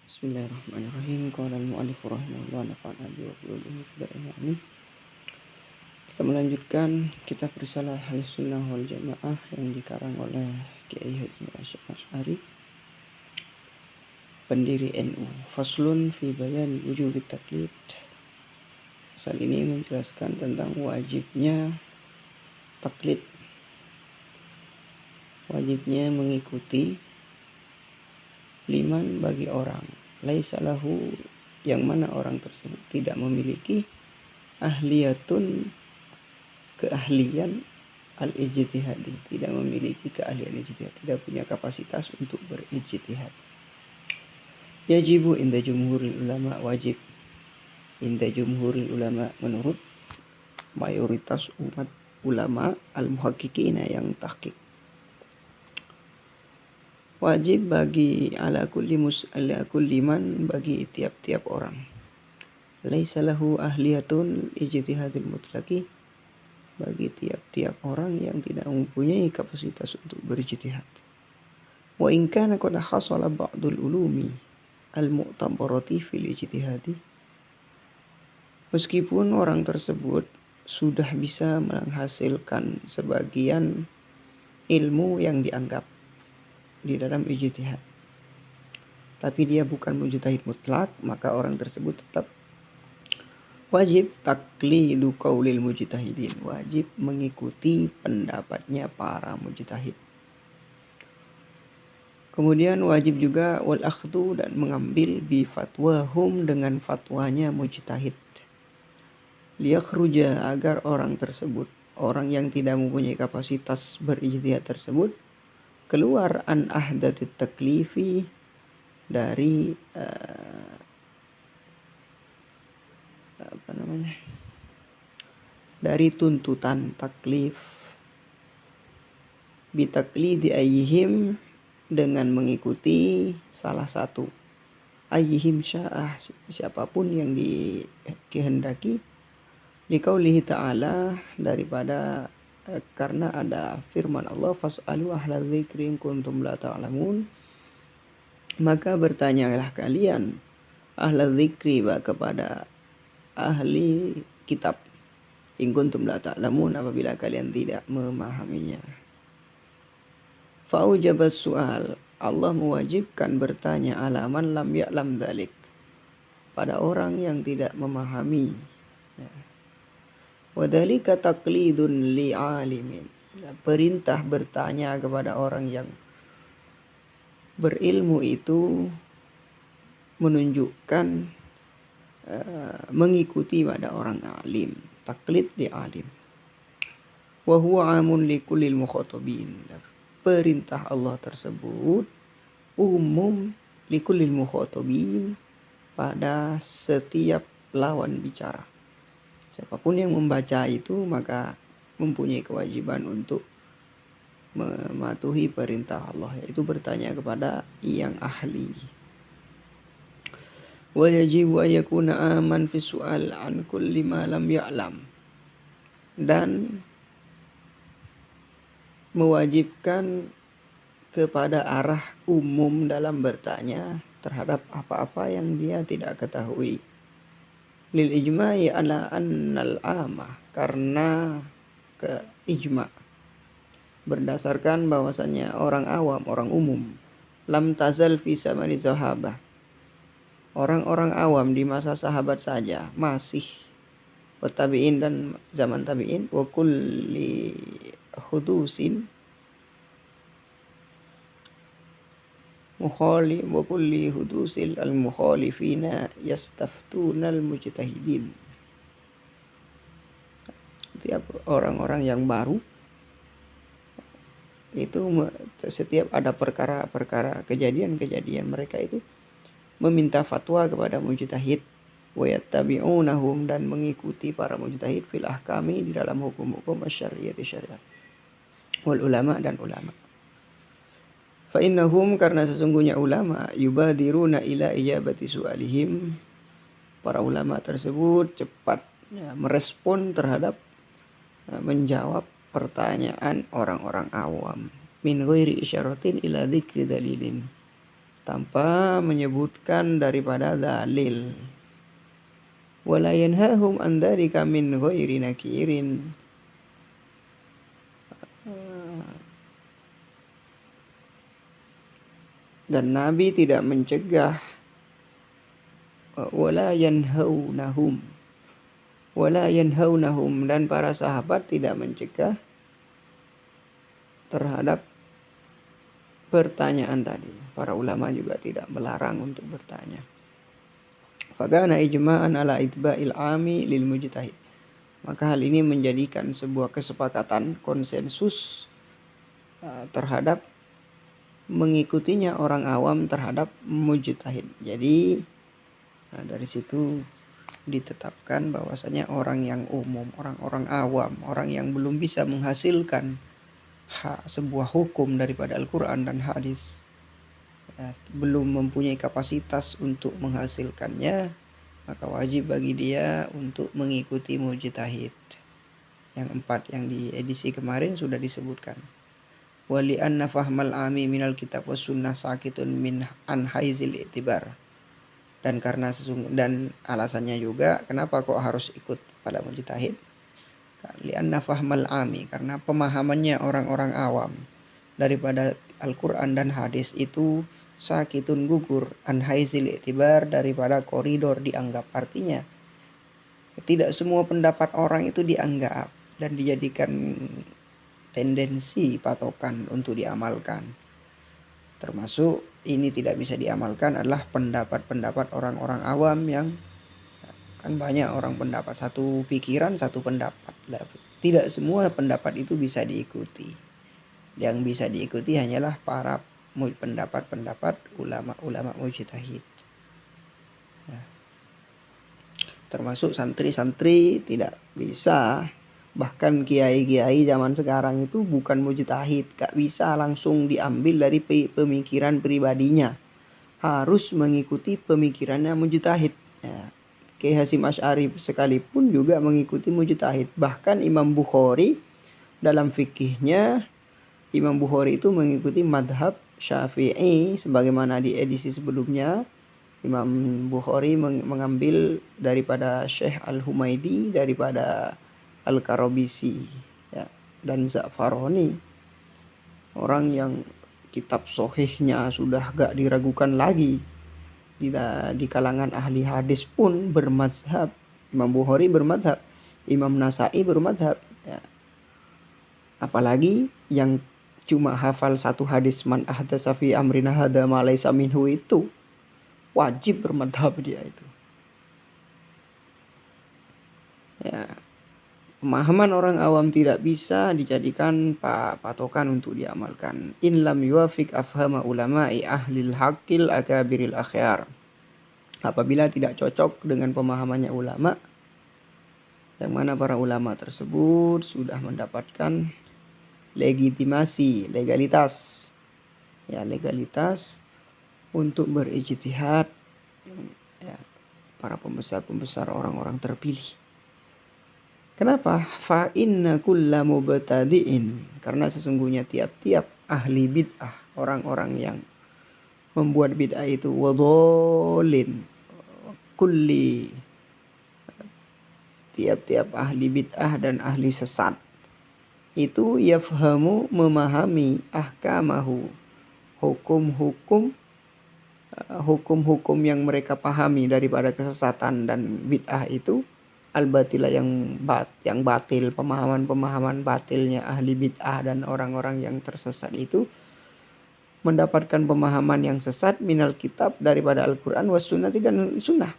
Bismillahirrahmanirrahim. Qala al-mu'allif rahimahullah nafa'ana bi wa amin. Kita melanjutkan kitab Risalah Ahlussunnah wal Jamaah yang dikarang oleh Kiai Haji Hasyim Asy'ari, pendiri NU. Faslun fi bayan wujubi taklid. Pasal ini menjelaskan tentang wajibnya taklid, wajibnya mengikuti liman bagi orang laisa lahu, yang mana orang tersebut tidak memiliki ahliyatun, keahlian al-ijtihadi, tidak memiliki keahlian ijtihad, tidak punya kapasitas untuk berijtihad. Yajibu inda jumhuril ulama, wajib inda jumhuril ulama, menurut mayoritas umat ulama al-muhaqqiqina yang tahqiq, wajib bagi ala kulli man, bagi tiap-tiap orang, laisa lahu ahliyatun ijtihadil mutlaqi, bagi tiap-tiap orang yang tidak mempunyai kapasitas untuk berijtihad. Wa in kana qad hasala ba'dul ulumi al-mu'tabarati fil ijtihadi, meskipun orang tersebut sudah bisa menghasilkan sebagian ilmu yang dianggap di dalam ijtihad, tapi dia bukan mujtahid mutlak, maka orang tersebut tetap wajib taklidu qaulil mujtahidin, wajib mengikuti pendapatnya para mujtahid. Kemudian wajib juga wal akhdhu, dan mengambil bi fatwahum, dengan fatwanya mujtahid, liyakhruja, agar orang tersebut, orang yang tidak mempunyai kapasitas berijtihad tersebut, keluar an ahdatit taklifi, dari dari tuntutan taklif, bitaklidi ayyihim, dengan mengikuti salah satu, ayyihim sya'ah, siapapun yang dikehendaki, liqaulihi ta'ala, daripada karena ada firman Allah, fas'alu ahla dzikri in kuntum la ta'lamun, maka bertanyalah kalian ahla dzikri, kepada ahli kitab, in kuntum la ta'lamun, apabila kalian tidak memahaminya. Fa'ujabas su'al, Allah mewajibkan bertanya ala man lam ya'lam dzalik, pada orang yang tidak memahami. Wadhalika taqlidun li'alimin, perintah bertanya kepada orang yang berilmu itu menunjukkan mengikuti pada orang alim, taklid li alim. Wa huwa amun li kullil mukhatabin, perintah Allah tersebut umum li kullil mukhatabin, pada setiap lawan bicara. Siapapun yang membaca itu maka mempunyai kewajiban untuk mematuhi perintah Allah, yaitu bertanya kepada yang ahli. Wa yajibu ayyakuna aman fi su'al an kulli ma lam ya'lam, dan mewajibkan kepada arah umum dalam bertanya terhadap apa-apa yang dia tidak ketahui. Lil ijma'i ala annal amah, karena ke ijma', berdasarkan bahwasannya orang awam, orang umum, lam tazal fi zamani sahabah, orang-orang awam di masa sahabat saja masih, wa tabi'in, dan zaman tabi'in, wa kulli hudusin wa kulli hudusil al-mukhalifina yastaftuna al-mujtahidin. Setiap orang-orang yang baru itu, setiap ada perkara-perkara, kejadian-kejadian, mereka itu meminta fatwa kepada mujtahid, wa yattabi'unahum, dan mengikuti para mujtahid, fil ahkami, di dalam hukum-hukum asy-syar'iyyati, syariat, wal ulama, dan ulama. Fa innahum, karena sesungguhnya ulama, yubadiruna ila ijabati su'alihim, para ulama tersebut cepat merespon terhadap menjawab pertanyaan orang-orang awam, min ghairi isyaratin ila dzikri dalilin, tanpa menyebutkan daripada dalil. Wala yanhahum an dzalika min ghairi nakirin. Dan Nabi tidak mencegah. Wala yanhaunahum dan para sahabat tidak mencegah terhadap pertanyaan tadi. Para ulama juga tidak melarang untuk bertanya. Fakana ijma'an ala itba'il ami lil mujtahid. Maka hal ini menjadikan sebuah kesepakatan, konsensus terhadap mengikutinya orang awam terhadap mujtahid. Jadi dari situ ditetapkan bahwasanya orang yang umum, orang-orang awam, orang yang belum bisa menghasilkan sebuah hukum daripada Al-Quran dan hadis, belum mempunyai kapasitas untuk menghasilkannya, maka wajib bagi dia untuk mengikuti mujtahid. Yang 4 yang di edisi kemarin sudah disebutkan. Wali anna fahmal ami minal kitab was sunnah sakitun min an haizil i'tibar. Dan alasannya juga kenapa kok harus ikut pada mujtahid? Lianna fahmal ami, karena pemahamannya orang-orang awam daripada Al-Quran dan hadis itu sakitun gugur an haizil i'tibar, daripada koridor dianggap. Artinya tidak semua pendapat orang itu dianggap dan dijadikan tendensi patokan untuk diamalkan. Termasuk ini tidak bisa diamalkan adalah pendapat-pendapat orang-orang awam yang kan banyak orang pendapat, satu pikiran satu pendapat. Tidak semua pendapat itu bisa diikuti. Yang bisa diikuti hanyalah para pendapat-pendapat ulama-ulama mujtahid. Termasuk santri-santri tidak bisa. Bahkan kiai-kiai zaman sekarang itu bukan mujtahid, gak bisa langsung diambil dari pemikiran pribadinya, harus mengikuti pemikirannya mujtahid. Kiai Hasyim Asy'ari sekalipun juga mengikuti mujtahid. Bahkan Imam Bukhari dalam fikihnya, Imam Bukhari itu mengikuti madhab Syafi'i, sebagaimana di edisi sebelumnya Imam Bukhari mengambil daripada Syekh Al-Humaidi, daripada Al-Karabisi, dan Za'faroni, orang yang kitab sohihnya sudah gak diragukan lagi di kalangan ahli hadis pun bermazhab. Imam Bukhari bermazhab, Imam Nasai bermazhab, apalagi yang cuma hafal satu hadis, man ahdatsa fi amrina hadza ma laysa minhu, itu wajib bermadzhab dia itu. Pemahaman orang awam tidak bisa dijadikan patokan untuk diamalkan. In lam yuwafiq afhama ulama'i ahlil haqqil akabiril akhyar. Apabila tidak cocok dengan pemahamannya ulama, yang mana para ulama tersebut sudah mendapatkan legitimasi, legalitas untuk berijtihad, para pembesar-pembesar, orang-orang terpilih. Kenapa? Fa inna kulla mubtadi'in, karena sesungguhnya tiap-tiap ahli bid'ah, orang-orang yang membuat bid'ah itu, wadhalin, kulli, tiap-tiap ahli bid'ah dan ahli sesat itu, yafhamu, memahami, ahkamahu, hukum-hukum yang mereka pahami daripada kesesatan dan bid'ah itu, al-batilah, yang batil, pemahaman batilnya ahli bid'ah dan orang-orang yang tersesat itu mendapatkan pemahaman yang sesat minal kitab, daripada Al-Quran, was sunnah, dan sunnah.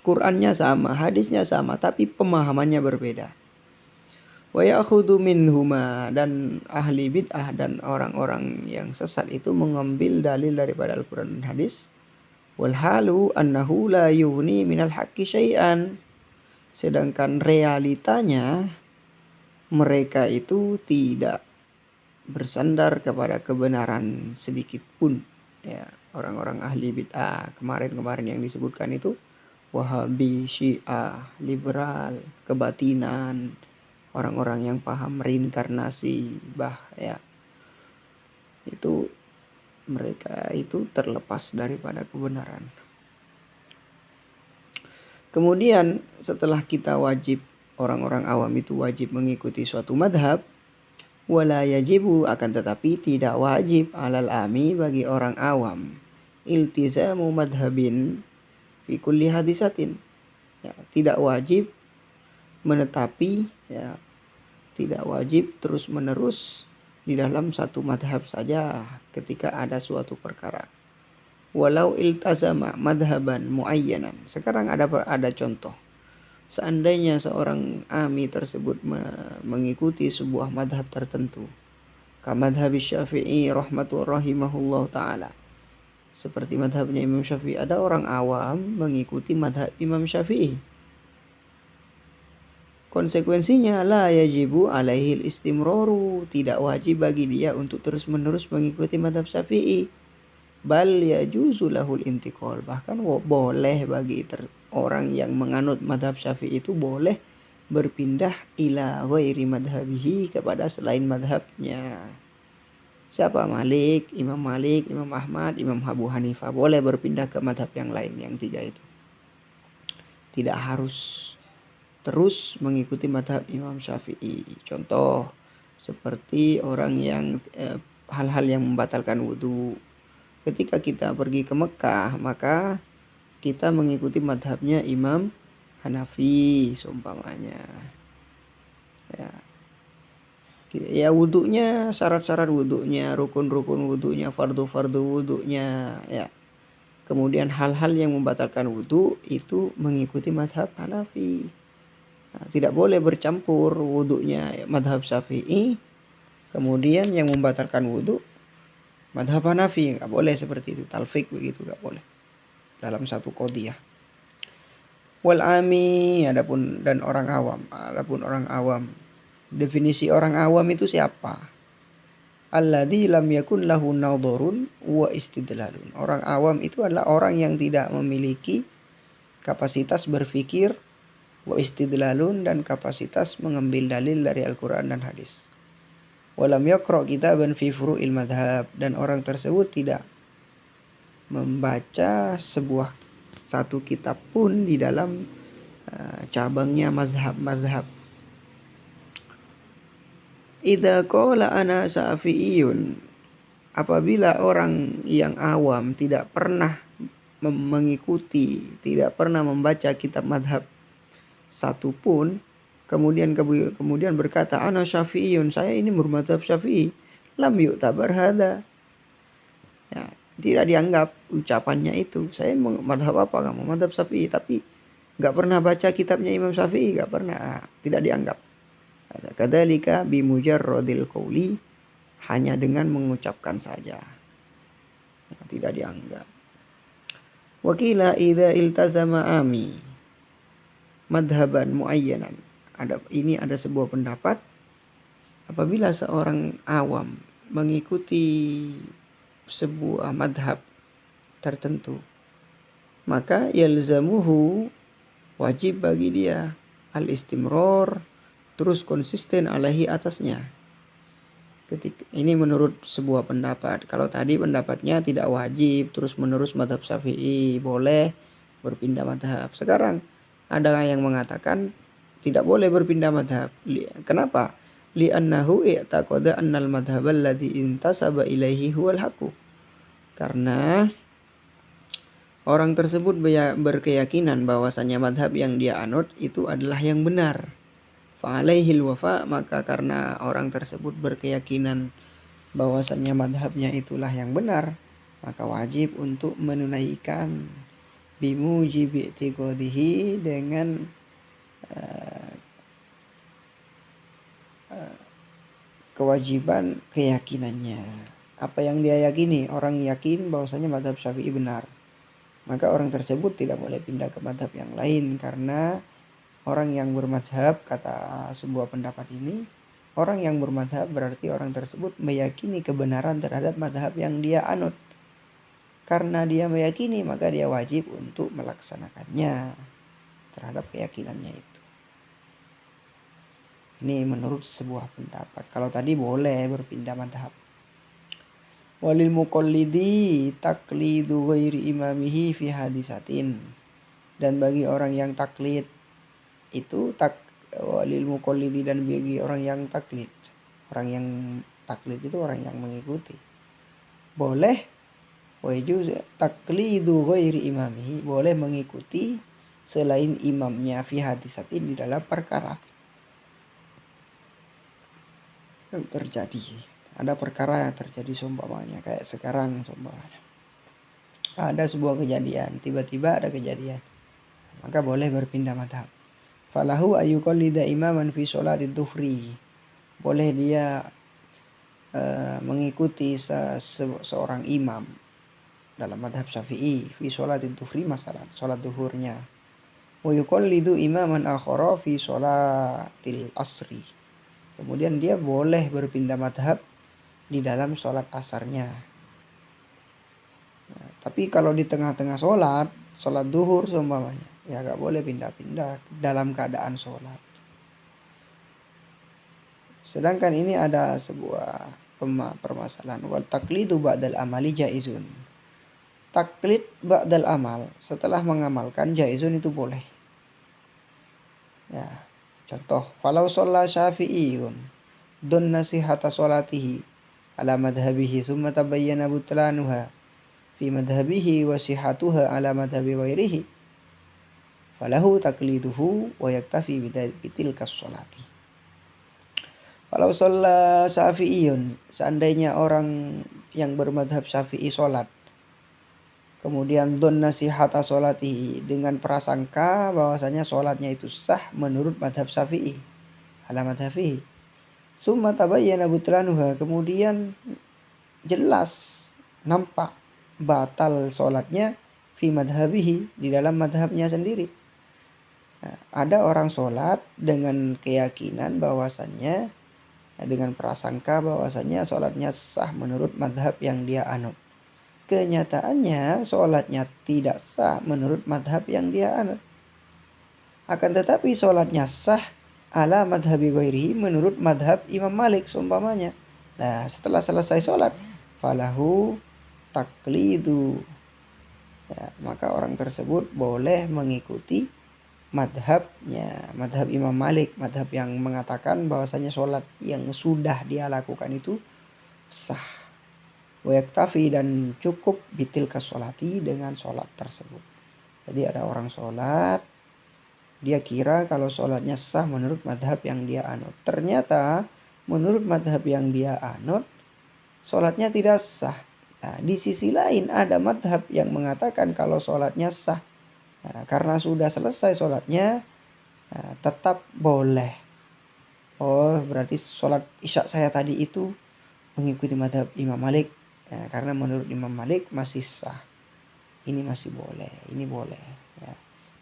Qurannya sama, hadisnya sama, tapi pemahamannya berbeda. Wa ya'khudhu minhuma, dan ahli bid'ah dan orang-orang yang sesat itu mengambil dalil daripada Al-Quran dan hadis. Wal halu annahu la yughni minal haqqi syai'an, sedangkan realitanya mereka itu tidak bersandar kepada kebenaran sedikit pun. Orang-orang ahli bid'ah kemarin yang disebutkan itu, Wahabi, Syiah, liberal, kebatinan, orang-orang yang paham reinkarnasi, itu mereka itu terlepas daripada kebenaran. Kemudian setelah kita wajib, orang-orang awam itu wajib mengikuti suatu madhab, wala yajibu, akan tetapi tidak wajib alal ami, bagi orang awam, iltizamu madhabin fi kulli hadisatin, ya, tidak wajib menetapi, ya, tidak wajib terus menerus di dalam satu madhab saja ketika ada suatu perkara. Walau iltazama madhaban muayyanan. Sekarang ada contoh. Seandainya seorang ami tersebut mengikuti sebuah madhab tertentu, kamadhab Syafi'i rahimahullah ta'ala, seperti madhabnya Imam Syafi'i. Ada orang awam mengikuti madhab Imam Syafi'i, konsekuensinya la yajibu alaihil istimroru, tidak wajib bagi dia untuk terus menerus mengikuti madhab Syafi'i. Bal yajuzu lahul intiqal, bahkan boleh bagi orang yang menganut madhab Syafi'i itu boleh berpindah ila ghairi madhabihi, kepada selain madhabnya. Siapa? Imam Malik, Imam Ahmad, Imam Abu Hanifah, boleh berpindah ke madhab yang lain, yang tiga itu. Tidak harus terus mengikuti madhab Imam Syafi'i. Contoh seperti orang yang hal-hal yang membatalkan wudhu. Ketika kita pergi ke Mekah, maka kita mengikuti madhabnya Imam Hanafi seumpamanya. Ya wudhunya, syarat-syarat wudhunya, rukun-rukun wudhunya, fardu-fardu wudhunya, ya. Kemudian hal-hal yang membatalkan wudhu itu mengikuti madhab Hanafi. Nah, tidak boleh bercampur wudhunya madhab Syafi'i, kemudian yang membatalkan wudhu madhab Hanafi, nggak boleh seperti itu. Talfik begitu, nggak boleh dalam satu qadhiyah. Wal ami, adapun orang awam, definisi orang awam itu siapa? Alladzi lam yakun lahu nadharun wa istidlalun. Orang awam itu adalah orang yang tidak memiliki kapasitas berpikir, wa istidlalun, dan kapasitas mengambil dalil dari Al-Quran dan hadis. Walam yaqra kitaban fi furu'il madhab, dan orang tersebut tidak membaca satu kitab pun di dalam cabangnya mazhab-mazhab. Idza qala ana syafi'iyun, apabila orang yang awam tidak pernah mengikuti, tidak pernah membaca kitab madhab satu pun, kemudian berkata ana syafi'iyun, saya ini bermadhab Syafi'i, lam yu'tabar hada, ya, tidak dianggap ucapannya itu. Saya madhab apa? Kamu madhab Syafi'i, tapi nggak pernah baca kitabnya Imam Syafi'i, nggak pernah, tidak dianggap. Kadzalika bimujarradil qauli, hanya dengan mengucapkan saja, tidak dianggap. Wakila idza iltazama ami madhaban muayyanan. Ada sebuah pendapat, apabila seorang awam mengikuti sebuah madhab tertentu, maka yalzamuhu, wajib bagi dia, al-istimror, terus konsisten alaihi, atasnya. Ini menurut sebuah pendapat. Kalau tadi pendapatnya tidak wajib terus menerus madhab Syafi'i, boleh berpindah madhab. Sekarang ada yang mengatakan tidak boleh berpindah madhab. Kenapa? Li'annahu i'taqada annal madhab alladhi intasaba ilaihi huwal haqq. Karena orang tersebut berkeyakinan bahwasanya madhab yang dia anut itu adalah yang benar. Fa'alaihil wafa, maka karena orang tersebut berkeyakinan bahwasanya madhabnya itulah yang benar, maka wajib untuk menunaikan bimujibi i'tiqadihi, dengan kewajiban keyakinannya. Apa yang dia yakini, orang yakin bahwasanya madhab Syafi'i benar, maka orang tersebut tidak boleh pindah ke madhab yang lain. Karena orang yang bermadhab, kata sebuah pendapat ini, orang yang bermadhab berarti orang tersebut meyakini kebenaran terhadap madhab yang dia anut. Karena dia meyakini, maka dia wajib untuk melaksanakannya terhadap keyakinannya itu. Ini menurut sebuah pendapat. Kalau tadi boleh berpindah madhab. Walil muqallidi taqlidu ghairi imamihi fi hadisatin. Dan bagi orang yang taklid itu walil muqallidi, dan bagi orang yang taklid. Orang yang taklid itu orang yang mengikuti. Boleh wajuz taqlidu ghairi imamihi, boleh mengikuti selain imamnya fi hadisatin, di dalam perkara yang terjadi. Ada perkara yang terjadi seumpamanya kayak sekarang seumpamanya. Ada sebuah kejadian, tiba-tiba ada kejadian, maka boleh berpindah madhab. Falahu ayyuqallida imaman fi sholatid duhri. Boleh dia mengikuti seorang imam dalam madhab syafi'i fi sholatid duhri, masalah sholat duhurnya. Wa yuqallidu imaman akhara fi sholatil asri. Kemudian dia boleh berpindah madhab di dalam sholat asarnya. Nah, tapi kalau di tengah-tengah sholat duhur seumpamanya, ya gak boleh pindah-pindah dalam keadaan sholat. Sedangkan ini ada sebuah permasalahan. Wal taqlidu ba'dal amali jaizun. Taklid ba'dal amal, setelah mengamalkan, jaizun, itu boleh. Ya, contoh, falau sholla syafi'iyun dun nasihata sholatihi ala madhabihi summa tabayyana butlanuha fi madhabihi wa sihatuha ala madhabi ghairihi falahu taqliduhu wa yaktafi bitilkas sholati. Kalau sholat syafi'iyun, seandainya orang yang bermadhab syafi'i sholat, kemudian don nasihata sholatihi, dengan prasangka bahwasanya sholatnya itu sah menurut madhab syafi'i ala madhabihi, summa tabayyana butlanuha, kemudian jelas nampak batal sholatnya fi madhabihi, di dalam madhabnya sendiri. Nah, ada orang sholat dengan keyakinan bahwasannya, dengan prasangka bahwasannya sholatnya sah menurut madhab yang dia anut. Kenyataannya sholatnya tidak sah menurut madhab yang dia anut. Akan tetapi sholatnya sah ala madhabi ghairihi, menurut madhab Imam Malik seumpamanya. Nah, setelah selesai sholat, falahu taqlidu, ya, maka orang tersebut boleh mengikuti madhabnya, madhab Imam Malik, madhab yang mengatakan bahwasanya sholat yang sudah dia lakukan itu sah. Wa yaktafi, dan cukup bitilkas sholati, dengan sholat tersebut. Jadi ada orang sholat, dia kira kalau sholatnya sah menurut madhab yang dia anut. Ternyata menurut madhab yang dia anut, sholatnya tidak sah. Nah, di sisi lain ada madhab yang mengatakan kalau sholatnya sah. Nah, karena sudah selesai sholatnya, nah, tetap boleh. Oh, berarti sholat isya saya tadi itu mengikuti madhab Imam Malik. Nah, karena menurut Imam Malik masih sah. Ini masih boleh, ini boleh. Ya.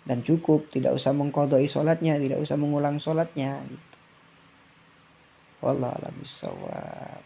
Dan cukup, tidak usah mengqadai sholatnya, tidak usah mengulang sholatnya. Gitu. Wallahu a'lam bishawab.